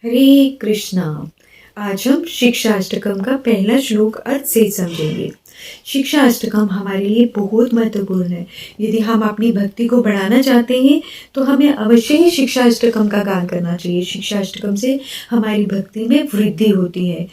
हरे कृष्णा। आज हम शिक्षाष्टकम का पहला श्लोक अर्थ से समझेंगे। शिक्षाष्टकम हमारे लिए बहुत महत्वपूर्ण है। यदि हम अपनी भक्ति को बढ़ाना चाहते हैं तो हमें अवश्य ही शिक्षाष्टकम का गान करना चाहिए। शिक्षाष्टकम से हमारी भक्ति में वृद्धि होती है।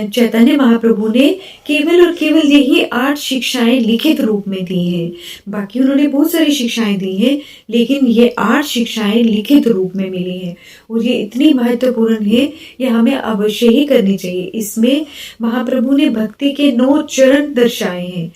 चैतन्य महाप्रभु ने केवल और केवल यही 8 शिक्षाएं लिखित रूप में दी हैं। बाकी उन्होंने बहुत सारी शिक्षाएं दी हैं, लेकिन ये 8 शिक्षाएं लिखित रूप में मिली हैं और ये इतनी महत्वपूर्ण है, ये हमें अवश्य ही करनी चाहिए। इसमें महाप्रभु ने भक्ति के 9 चरण दर्शाए हैं।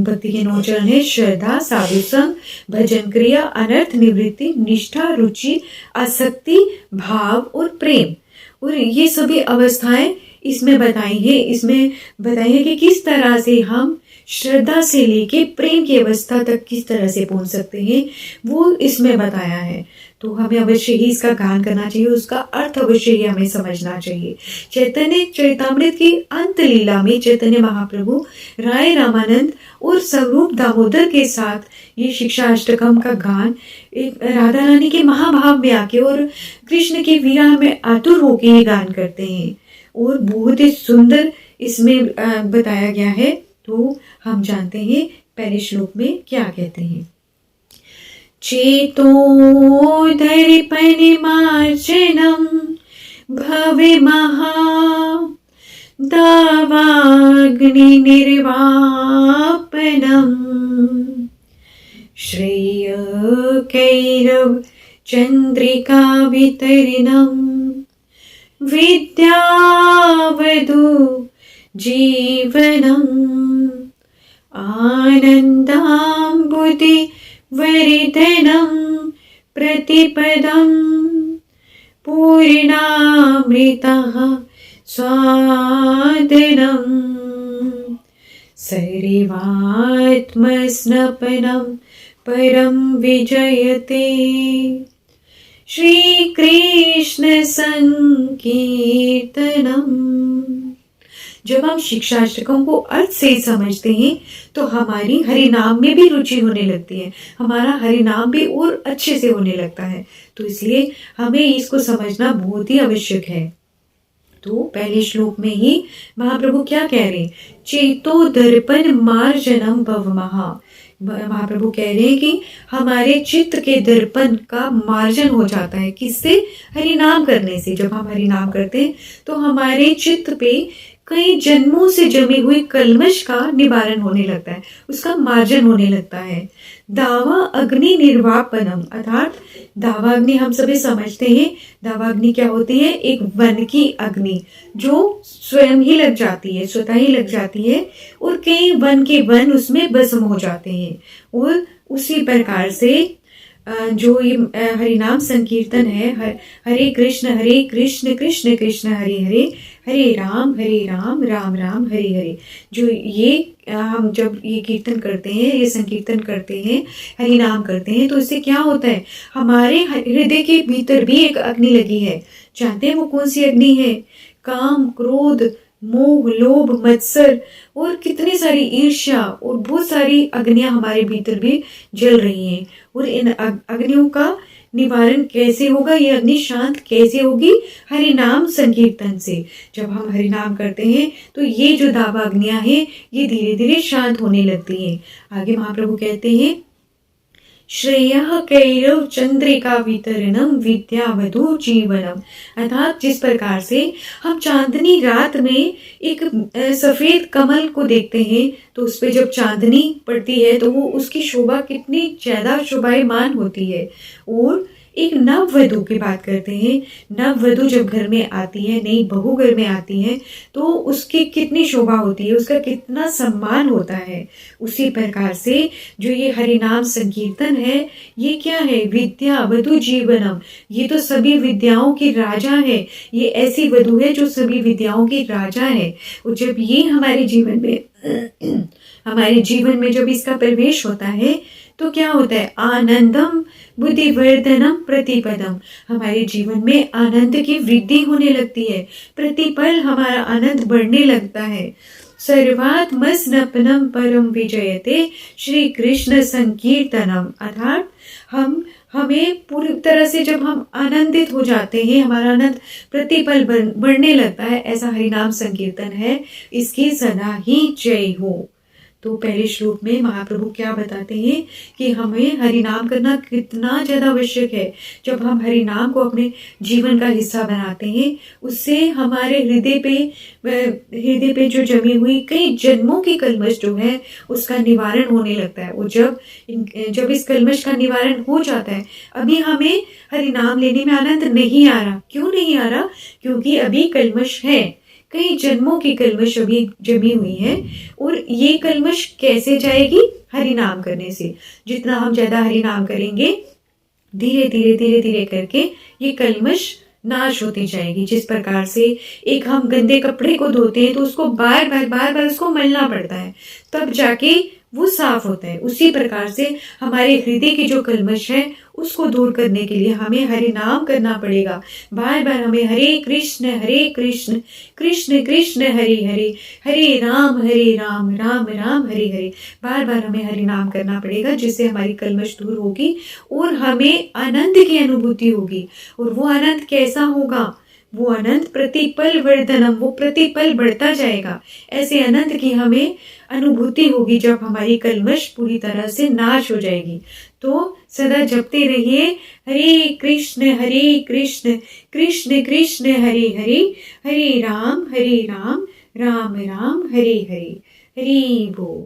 भक्ति के 9 चरण है श्रद्धा, साधु संग, भजन क्रिया, अनर्थ निवृत्ति, निष्ठा, रुचि, आसक्ति, भाव और प्रेम। और ये सभी अवस्थाएं इसमें बताई है। इसमें बताई है कि किस तरह से हम श्रद्धा से लेके प्रेम की अवस्था तक किस तरह से पहुंच सकते हैं, वो इसमें बताया है। तो हमें अवश्य ही इसका गान करना चाहिए, उसका अर्थ अवश्य ही हमें समझना चाहिए। चैतन्य चरितामृत की अंत लीला में चैतन्य महाप्रभु राय रामानंद और स्वरूप दामोदर के साथ ये शिक्षाष्टकम का गान एक राधा रानी के महाभाव में आके और कृष्ण के विरह में आतुर होके ये गान करते हैं और बहुत ही सुंदर इसमें बताया गया है। तो हम जानते हैं पहले श्लोक में क्या कहते हैं। चेतो दर्पणमार्जनं भवे महा दावाग्निर्वापनम् श्रेय कैरव चंद्रिका वितरणं विद्यावधू जीवनम् आनन्दाम्बुधि वरिदनं प्रतिपदं पूर्णामृतः स्वादनं सर्वात्मस्नपनं परं विजयते श्रीकृष्ण संकीर्तनम्। जब हम शिक्षाष्टकम को अर्थ से समझते हैं तो हमारी हरिनाम में भी रुचि होने लगती है, हमारा हरिनाम भी और अच्छे से होने लगता है। तो इसलिए हमें इसको समझना बहुत ही आवश्यक है। तो पहले श्लोक में ही महाप्रभु क्या कह रहे हैं, चेतो दर्पण मार्जनम भव महा। महाप्रभु कह रहे हैं कि हमारे चित्त के दर्पण का मार्जन हो जाता है। किससे? हरिनाम करने से। जब हम हरिनाम करते हैं तो हमारे चित्त पे कई जन्मों से जमी हुई कलमश का निवारण होने लगता है, उसका मार्जन होने लगता है। दावा अग्नि निर्वापनम, अर्थात दावाग्नि हम सभी समझते हैं। दावाग्नि क्या होती है? एक वन की अग्नि जो स्वयं ही लग जाती है, स्वतः ही लग जाती है और कई वन के वन उसमें भस्म हो जाते हैं। और उसी प्रकार से जो ये हरिनाम संकीर्तन है, हरे कृष्ण कृष्ण कृष्ण हरे हरे, हरे राम राम राम हरे हरे, जो ये हम जब ये कीर्तन करते हैं, ये संकीर्तन करते हैं, हरिनाम करते हैं, तो इससे क्या होता है, हमारे हृदय के भीतर भी एक अग्नि लगी है। जानते हैं वो कौन सी अग्नि है? काम, क्रोध, मोह, लोभ, मत्सर और कितनी सारी ईर्ष्या और बहुत सारी अग्नियां हमारे भीतर भी जल रही हैं। और इन अग्नियों का निवारण कैसे होगा, ये अग्नि शांत कैसे होगी? हरिनाम संकीर्तन से। जब हम हरिनाम करते हैं तो ये जो दावा अग्नियां हैं ये धीरे धीरे शांत होने लगती हैं। आगे महाप्रभु कहते हैं, श्रेयः कैरव चंद्रिका वितरणम विद्यावधू जीवनम, अर्थात जिस प्रकार से हम चांदनी रात में एक सफेद कमल को देखते हैं तो उस पे जब चांदनी पड़ती है तो वो उसकी शोभा कितनी ज्यादा शोभायमान होती है। और एक नववधू की बात करते हैं। नववधू जब घर में आती है, नई बहू घर में आती है, तो उसकी कितनी शोभा होती है, उसका कितना सम्मान होता है। उसी प्रकार से जो ये हरिनाम संकीर्तन है, ये क्या है? विद्या वधु जीवनम, ये तो सभी विद्याओं की राजा है। ये ऐसी वधु है जो सभी विद्याओं की राजा है। और जब ये हमारे जीवन में जब इसका प्रवेश होता है तो क्या होता है? आनंदम बुद्धिवर्धनम प्रतिपदम, हमारे जीवन में आनंद की वृद्धि होने लगती है। प्रतिपल हमारा आनंद बढ़ने लगता है। सर्वात्मस्नपनम परम विजयते श्री कृष्ण संकीर्तनम, अर्थात हम हमें पूरी तरह से जब हम आनंदित हो जाते हैं, हमारा आनंद प्रतिपल बढ़ने लगता है, ऐसा हरिनाम संकीर्तन है। इसकी सदा ही जय हो। तो पहले श्लोक में महाप्रभु क्या बताते हैं कि हमें हरिनाम करना कितना ज़्यादा आवश्यक है। जब हम हरिनाम को अपने जीवन का हिस्सा बनाते हैं, उससे हमारे हृदय पे जो जमी हुई कई जन्मों की कलमश जो है उसका निवारण होने लगता है। और जब इस कलमश का निवारण हो जाता है, अभी हमें हरिनाम लेने में आनंद नहीं आ रहा। क्यों नहीं आ रहा? क्योंकि अभी कलमश है, कई जन्मों की कलमश अभी जमी हुई है। और ये कलमश कैसे जाएगी? हरिनाम करने से। जितना हम ज्यादा हरिनाम करेंगे, धीरे धीरे धीरे धीरे करके ये कलमश नाश होती जाएगी। जिस प्रकार से एक हम गंदे कपड़े को धोते हैं तो उसको बार बार उसको मलना पड़ता है, तब जाके वो साफ होता है। उसी प्रकार से हमारे हृदय की जो कलमश है उसको दूर करने के लिए हमें हरि नाम करना पड़ेगा। बार बार हमें हरे कृष्ण कृष्ण कृष्ण हरे हरे, हरे राम राम राम हरे हरे, बार बार हमें हरि नाम करना पड़ेगा, जिससे हमारी कलमश दूर होगी और हमें आनंद की अनुभूति होगी। और वो आनंद कैसा होगा? वो आनंद प्रतिपल वर्धनम, वो प्रतिपल बढ़ता जाएगा। ऐसे आनंद की हमें अनुभूति होगी जब हमारी कलमश पूरी तरह से नाश हो जाएगी। तो सदा जपते रहिए हरे कृष्ण कृष्ण कृष्ण हरे हरे, हरे राम राम राम हरे हरे। हरि बोल।